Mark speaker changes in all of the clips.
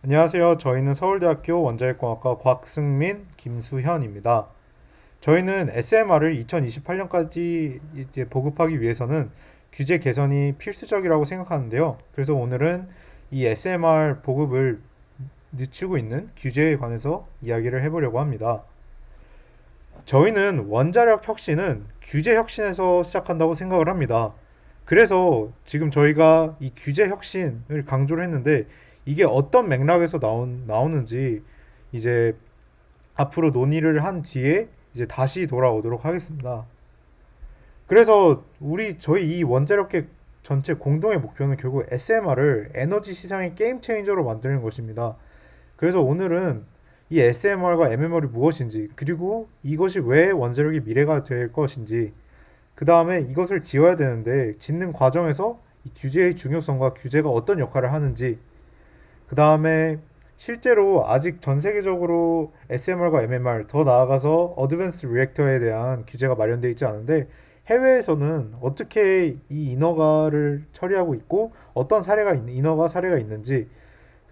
Speaker 1: 안녕하세요. 저희는 서울대학교 원자력공학과 곽승민, 김수현입니다. 저희는 SMR을 2028년까지 이제 보급하기 위해서는 규제 개선이 필수적이라고 생각하는데요. 그래서 오늘은 이 SMR 보급을 늦추고 있는 규제에 관해서 이야기를 해보려고 합니다. 저희는 원자력 혁신은 규제 혁신에서 시작한다고 생각을 합니다. 그래서 지금 저희가 이 규제 혁신을 강조를 했는데 이게 어떤 맥락에서 나오는지 이제 앞으로 논의를 한 뒤에 이제 다시 돌아오도록 하겠습니다. 그래서 저희 이 원자력계 전체 공동의 목표는 결국 SMR을 에너지 시장의 게임 체인저로 만드는 것입니다. 그래서 오늘은 이 SMR과 MMR이 무엇인지, 그리고 이것이 왜 원자력의 미래가 될 것인지, 그 다음에 이것을 지어야 되는데 짓는 과정에서 이 규제의 중요성과 규제가 어떤 역할을 하는지, 그 다음에 실제로 아직 전 세계적으로 SMR과 MMR 더 나아가서 어드밴스 리액터에 대한 규제가 마련되어 있지 않은데 해외에서는 어떻게 이 인허가를 처리하고 있고 어떤 인허가 사례가 있는지,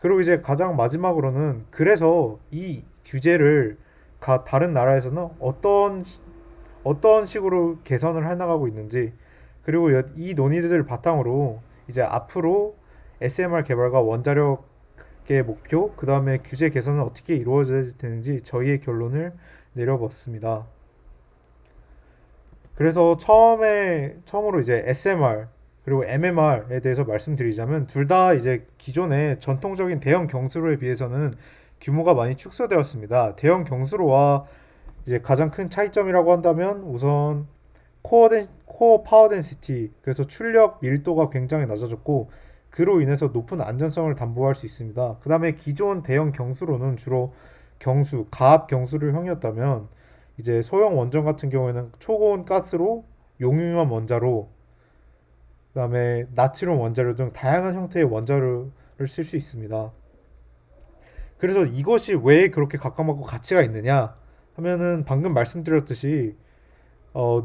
Speaker 1: 그리고 이제 가장 마지막으로는 그래서 이 규제를 다른 나라에서는 어떤 식으로 개선을 해나가고 있는지, 그리고 이 논의들을 바탕으로 이제 앞으로 SMR 개발과 원자력의 목표, 그 다음에 규제 개선은 어떻게 이루어져야 되는지 저희의 결론을 내려봤습니다. 그래서 처음으로 이제 SMR 그리고 MMR에 대해서 말씀드리자면 둘 다 이제 기존의 전통적인 대형 경수로에 비해서는 규모가 많이 축소되었습니다. 대형 경수로와 이제 가장 큰 차이점이라고 한다면 우선 코어 파워 덴시티, 그래서 출력 밀도가 굉장히 낮아졌고 그로 인해서 높은 안전성을 담보할 수 있습니다. 그 다음에 기존 대형 경수로는 주로 가압 경수를 형이었다면 이제 소형 원전 같은 경우에는 초고온 가스로 용융염 원자로, 그다음에 나트륨 원자로 등 다양한 형태의 원자로를 쓸 수 있습니다. 그래서 이것이 왜 그렇게 각각마다 가치가 있느냐 하면은 방금 말씀드렸듯이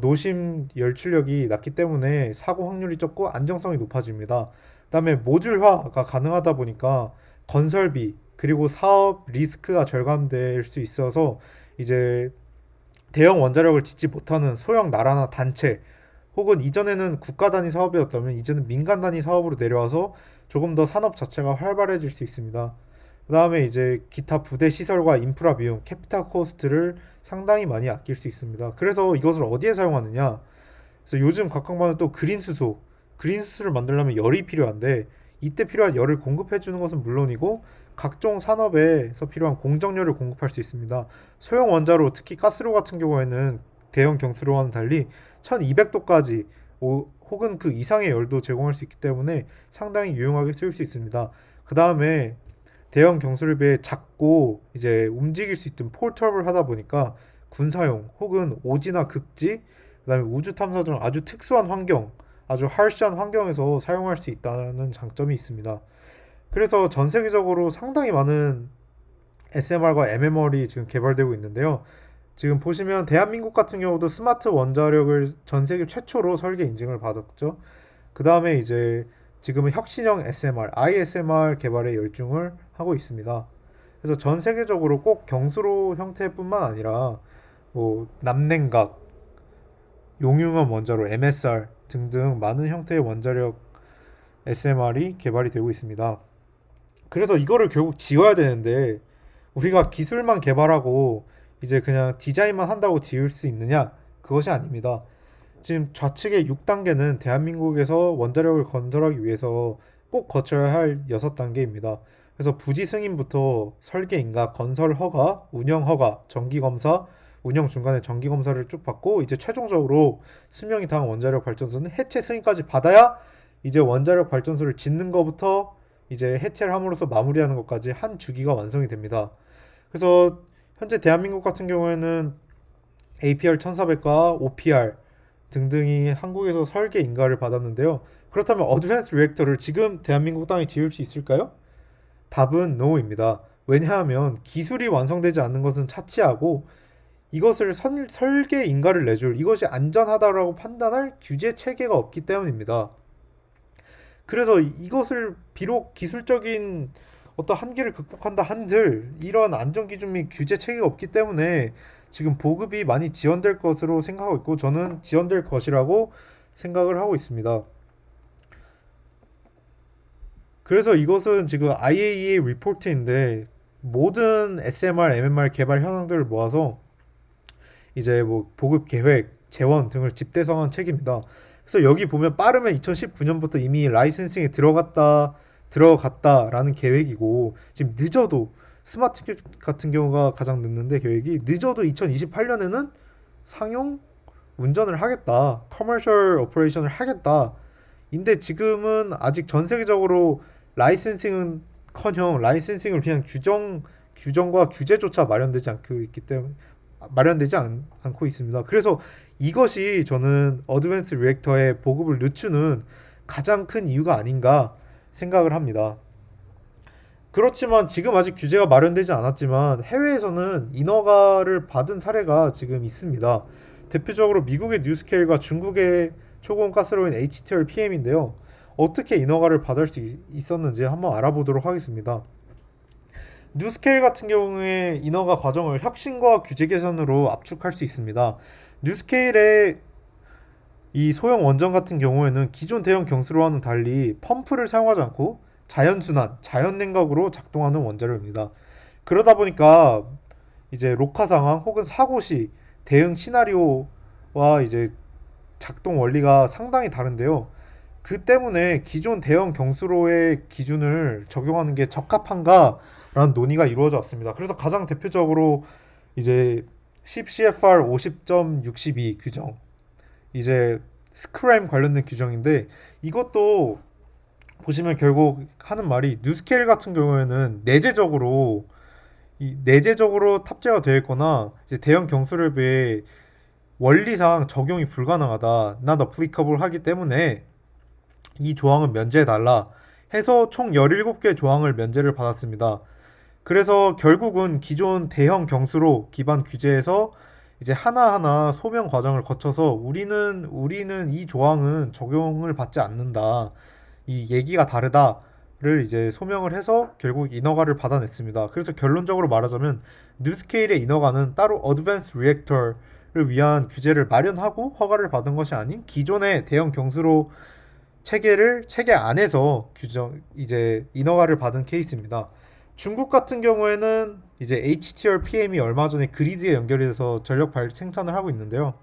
Speaker 1: 노심 열출력이 낮기 때문에 사고 확률이 적고 안정성이 높아집니다. 그다음에 모듈화가 가능하다 보니까 건설비 그리고 사업 리스크가 절감될 수 있어서 이제 대형 원자력을 짓지 못하는 소형 나라나 단체, 혹은 이전에는 국가 단위 사업이었다면 이제는 민간 단위 사업으로 내려와서 조금 더 산업 자체가 활발해질 수 있습니다. 그 다음에 이제 기타 부대 시설과 인프라 비용, 캐피탈 코스트를 상당히 많이 아낄 수 있습니다. 그래서 이것을 어디에 사용하느냐? 그래서 요즘 각각마다 또 그린 수소를 만들려면 열이 필요한데 이때 필요한 열을 공급해 주는 것은 물론이고 각종 산업에서 필요한 공정열을 공급할 수 있습니다. 소형 원자로, 특히 가스炉같은 경우에는 대형 경수로와는 달리 1200도까지 혹은 그 이상의 열도 제공할 수 있기 때문에 상당히 유용하게 쓰일 수 있습니다. 그 다음에 대형 경수를 비해 작고 이제 움직일 수 있던 폴터블 하다 보니까 군사용 혹은 오지나 극지, 그다음에 우주 탐사 등 아주 특수한 환경, 아주 harsh한 환경에서 사용할 수 있다는 장점이 있습니다. 그래서 전 세계적으로 상당히 많은 SMR과 MMR이 지금 개발되고 있는데요. 지금 보시면 대한민국 같은 경우도 스마트 원자력을 전 세계 최초로 설계 인증을 받았죠. 그 다음에 이제 지금은 혁신형 SMR, ISMR 개발에 열중을 하고 있습니다. 그래서 전 세계적으로 꼭 경수로 형태뿐만 아니라 뭐 남냉각, 용융원 원자로 MSR 등등 많은 형태의 원자력 SMR이 개발이 되고 있습니다. 그래서 이거를 결국 지어야 되는데 우리가 기술만 개발하고 이제 그냥 디자인만 한다고 지을 수 있느냐? 그것이 아닙니다. 지금 좌측의 6단계는 대한민국에서 원자력을 건설하기 위해서 꼭 거쳐야 할 6단계입니다. 그래서 부지 승인부터 설계 인가, 건설 허가, 운영 허가, 정기 검사, 운영 중간에 정기 검사를 쭉 받고 이제 최종적으로 수명이 다한 원자력 발전소는 해체 승인까지 받아야 이제 원자력 발전소를 짓는 것부터 이제 해체를 함으로써 마무리하는 것까지 한 주기가 완성이 됩니다. 그래서 현재 대한민국 같은 경우에는 APR 1400과 OPR 등등이 한국에서 설계 인가를 받았는데요. 그렇다면 어드밴스 리액터를 지금 대한민국 땅에 지을 수 있을까요? 답은 NO입니다. 왜냐하면 기술이 완성되지 않는 것은 차치하고 이것을 설계 인가를 내줄, 이것이 안전하다라고 판단할 규제 체계가 없기 때문입니다. 그래서 이것을 비록 기술적인 어떤 한계를 극복한다 한들 이런 안전기준 및 규제 체계가 없기 때문에 지금 보급이 많이 지연될 것으로 생각하고 있고 저는 지연될 것이라고 생각을 하고 있습니다. 그래서 이것은 지금 IAEA 리포트인데 모든 SMR, MMR 개발 현황들을 모아서 이제 뭐 보급 계획, 재원 등을 집대성한 책입니다. 그래서 여기 보면 빠르면 2019년부터 이미 라이센싱에 들어갔다라는 계획이고 지금 늦어도 스마트 같은 경우가 가장 늦는데 계획이 늦어도 2028년에는 상용 운전을 하겠다, 커머셜 오퍼레이션을 하겠다. 인데 지금은 아직 전 세계적으로 라이센싱은커녕 라이센싱을 그냥 규정과 규제조차 마련되지 않고 있기 때문에 않고 있습니다. 그래서 이것이 저는 어드밴스 리액터의 보급을 늦추는 가장 큰 이유가 아닌가 생각을 합니다. 그렇지만 지금 아직 규제가 마련되지 않았지만 해외에서는 인허가를 받은 사례가 지금 있습니다. 대표적으로 미국의 뉴스케일과 중국의 초고온 가스로인 HTR PM인데요. 어떻게 인허가를 받을 수 있었는지 한번 알아보도록 하겠습니다. 뉴스케일 같은 경우에 인허가 과정을 혁신과 규제 개선으로 압축할 수 있습니다. 뉴스케일의 이 소형 원전 같은 경우에는 기존 대형 경수로와는 달리 펌프를 사용하지 않고 자연순환, 자연냉각으로 작동하는 원자로입니다. 그러다 보니까 이제 녹화 상황 혹은 사고 시 대응 시나리오와 이제 작동 원리가 상당히 다른데요. 그 때문에 기존 대형 경수로의 기준을 적용하는 게 적합한가라는 논의가 이루어져 왔습니다. 그래서 가장 대표적으로 이제 10 CFR 50.62 규정, 이제 스크램 관련된 규정인데 이것도 보시면 결국 하는 말이 뉴스케일 같은 경우에는 내재적으로 탑재가 되어 있거나 이제 대형 경수로에 비해 원리상 적용이 불가능하다, not applicable 하기 때문에 이 조항은 면제해달라 해서 총 17개 조항을 면제를 받았습니다. 그래서 결국은 기존 대형 경수로 기반 규제에서 이제 하나하나 소명 과정을 거쳐서 우리는 이 조항은 적용을 받지 않는다, 이 얘기가 다르다를 이제 소명을 해서 결국 인허가를 받아냈습니다. 그래서 결론적으로 말하자면 뉴스케일의 인허가는 따로 어드밴스 리액터를 위한 규제를 마련하고 허가를 받은 것이 아닌 기존의 대형 경수로 체계 안에서 이제 인허가를 받은 케이스입니다. 중국 같은 경우에는 이제 HTR PM이 얼마 전에 그리드에 연결이 돼서 생산을 하고 있는데요.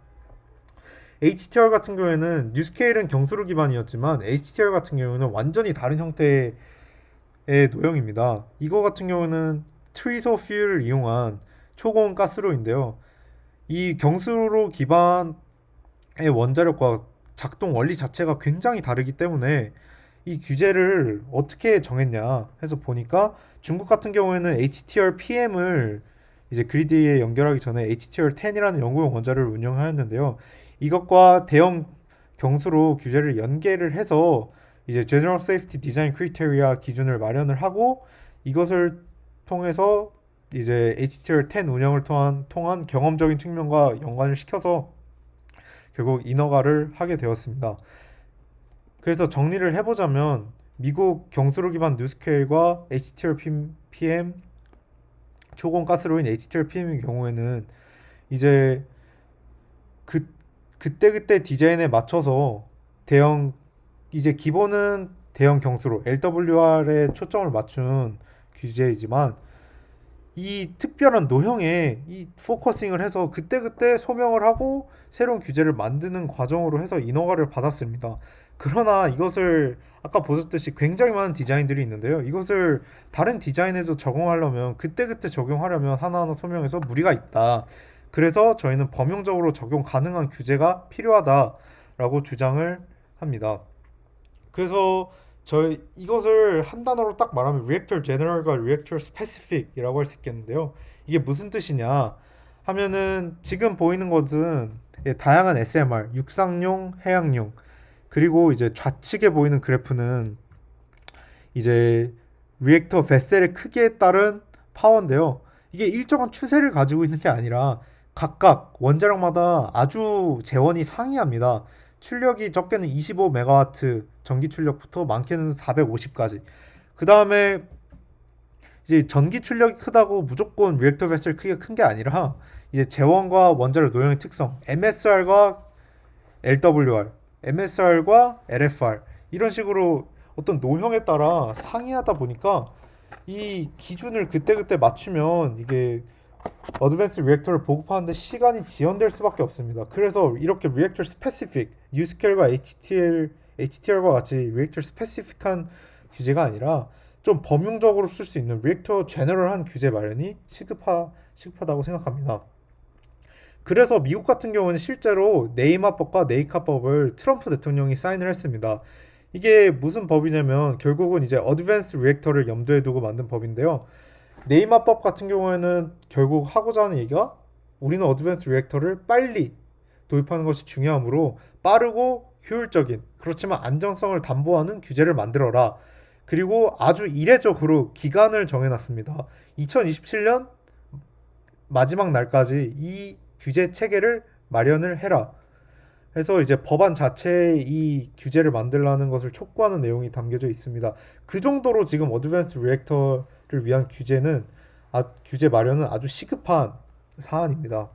Speaker 1: HTR 같은 경우에는 뉴스케일은 경수로 기반이었지만 HTR 같은 경우는 완전히 다른 형태의 노형입니다. 이거 같은 경우는 트리소 퓨얼을 이용한 초고온 가스로인데요. 이 경수로 기반의 원자력과 작동 원리 자체가 굉장히 다르기 때문에 이 규제를 어떻게 정했냐 해서 보니까 중국 같은 경우에는 HTR PM을 이제 그리드에 연결하기 전에 HTR 10이라는 연구용 원자를 운영하였는데요. 이것과 대형 경수로 규제를 연계를 해서 이제 General Safety Design Criteria 기준을 마련을 하고 이것을 통해서 이제 HTR 10 운영을 통한 경험적인 측면과 연관을 시켜서 결국 인허가를 하게 되었습니다. 그래서 정리를 해보자면 미국 경수로 기반 뉴스케일과 HTR PM 초고온 가스로인 HTR PM의 경우에는 이제 그때 디자인에 맞춰서 이제 기본은 대형 경수로 LWR에 초점을 맞춘 규제이지만 이 특별한 노형에 이 포커싱을 해서 그때 소명을 하고 새로운 규제를 만드는 과정으로 해서 인허가를 받았습니다. 그러나 이것을 아까 보셨듯이 굉장히 많은 디자인들이 있는데요. 이것을 다른 디자인에도 적용하려면 그때 적용하려면 하나하나 소명해서 무리가 있다. 그래서 저희는 범용적으로 적용 가능한 규제가 필요하다라고 주장을 합니다. 그래서 이것을 한 단어로 딱 말하면 Reactor General과 Reactor Specific이라고 할 수 있겠는데요. 이게 무슨 뜻이냐 하면은 지금 보이는 것은 다양한 SMR, 육상용, 해양용, 그리고 이제 좌측에 보이는 그래프는 이제 리액터 베셀의 크기에 따른 파워인데요. 이게 일정한 추세를 가지고 있는 게 아니라 각각 원자력마다 아주 재원이 상이합니다. 출력이 적게는 25메가와트 전기 출력부터 많게는 450까지. 그 다음에 이제 전기 출력이 크다고 무조건 리액터 베슬 크기가 큰 게 아니라 이제 제원과 원자력 노형의 특성, MSR과 LWR, MSR과 LFR 이런 식으로 어떤 노형에 따라 상이하다 보니까 이 기준을 그때그때 맞추면 이게 어드밴스 리액터를 보급하는데 시간이 지연될 수밖에 없습니다. 그래서 이렇게 리액터 스페시픽, 뉴스케일과 HTL과 같이 리액터 스페시픽한 규제가 아니라 좀 범용적으로 쓸 수 있는 리액터 제너럴한 규제 마련이 시급하다고 생각합니다. 그래서 미국 같은 경우는 실제로 네이마법과 네이카법을 트럼프 대통령이 사인을 했습니다. 이게 무슨 법이냐면 결국은 이제 어드밴스 리액터를 염두에 두고 만든 법인데요. 네이마법 같은 경우에는 결국 하고자 하는 얘기가 우리는 어드밴스 리액터를 빨리 도입하는 것이 중요하므로 빠르고 효율적인 그렇지만 안정성을 담보하는 규제를 만들어라. 그리고 아주 이례적으로 기간을 정해놨습니다. 2027년 마지막 날까지 이 규제 체계를 마련을 해라. 해서 이제 법안 자체에 이 규제를 만들라는 것을 촉구하는 내용이 담겨져 있습니다. 그 정도로 지금 어드밴스 리액터를 위한 규제 마련은 아주 시급한 사안입니다.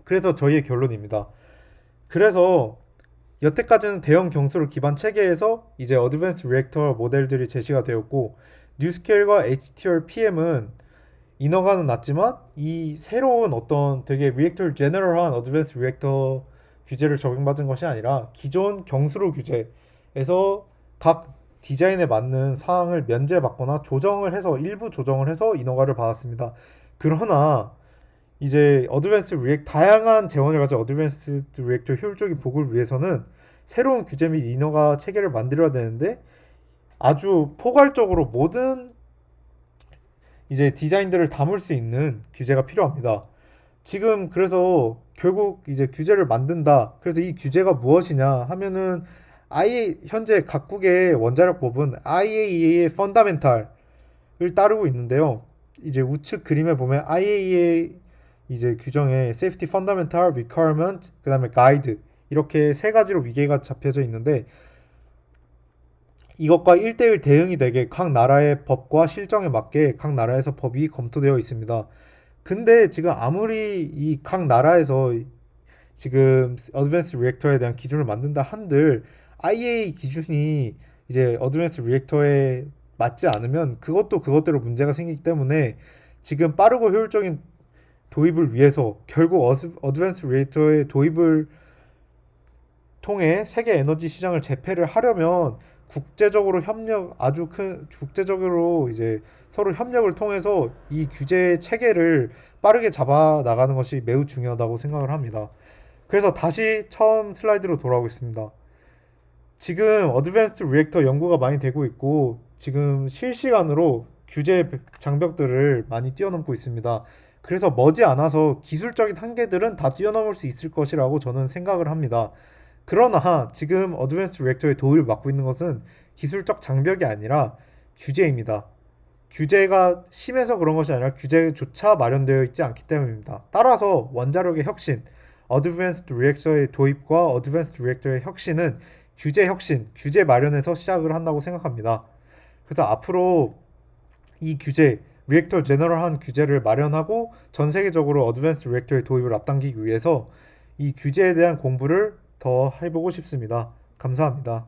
Speaker 1: 그래서 저희의 결론입니다. 그래서 여태까지는 대형 경수를 기반 체계에서 이제 어드밴스 리액터 모델들이 제시가 되었고 뉴스케일과 HTR PM은 인허가는 났지만 이 새로운 어떤 되게 리액터 제너럴한 어드밴스 리액터 규제를 적용받은 것이 아니라 기존 경수로 규제에서 각 디자인에 맞는 사항을 면제받거나 조정을 해서 일부 조정을 해서 인허가를 받았습니다. 그러나 이제 다양한 재원을 가진 어드밴스 리액터 효율적인 보급을 위해서는 새로운 규제 및 인허가 체계를 만들어야 되는데 아주 포괄적으로 모든 이제 디자인들을 담을 수 있는 규제가 필요합니다. 지금 그래서 결국 이제 규제를 만든다. 그래서 이 규제가 무엇이냐 하면은 현재 각국의 원자력법은 IAEA의 펀다멘탈을 따르고 있는데요. 이제 우측 그림에 보면 IAEA 이제 규정에 Safety Fundamental Requirement, 그다음에 Guide 이렇게 세 가지로 위계가 잡혀져 있는데 이것과 1대1 대응이 되게 각 나라의 법과 실정에 맞게 각 나라에서 법이 검토되어 있습니다. 근데 지금 아무리 이 각 나라에서 지금 어드밴스 리액터에 대한 기준을 만든다 한들 IA 기준이 이제 어드밴스 리액터에 맞지 않으면 그것도 그것대로 문제가 생기기 때문에 지금 빠르고 효율적인 도입을 위해서 결국 어드밴스 리액터의 도입을 통해 세계 에너지 시장을 재패를 하려면 국제적으로 이제 서로 협력을 통해서 이 규제 체계를 빠르게 잡아 나가는 것이 매우 중요하다고 생각을 합니다. 그래서 다시 처음 슬라이드로 돌아오겠습니다. 지금 어드밴스드 리액터 연구가 많이 되고 있고 지금 실시간으로 규제 장벽들을 많이 뛰어넘고 있습니다. 그래서 머지않아서 기술적인 한계들은 다 뛰어넘을 수 있을 것이라고 저는 생각을 합니다. 그러나 지금 어드밴스 리액터의 도입을 막고 있는 것은 기술적 장벽이 아니라 규제입니다. 규제가 심해서 그런 것이 아니라 규제조차 마련되어 있지 않기 때문입니다. 따라서 원자력의 혁신, 어드밴스드 리액터의 도입과 어드밴스드 리액터의 혁신은 규제 혁신, 규제 마련에서 시작을 한다고 생각합니다. 그래서 앞으로 이 규제, 리액터 제너럴한 규제를 마련하고 전 세계적으로 어드밴스드 리액터의 도입을 앞당기기 위해서 이 규제에 대한 공부를 더 해보고 싶습니다. 감사합니다.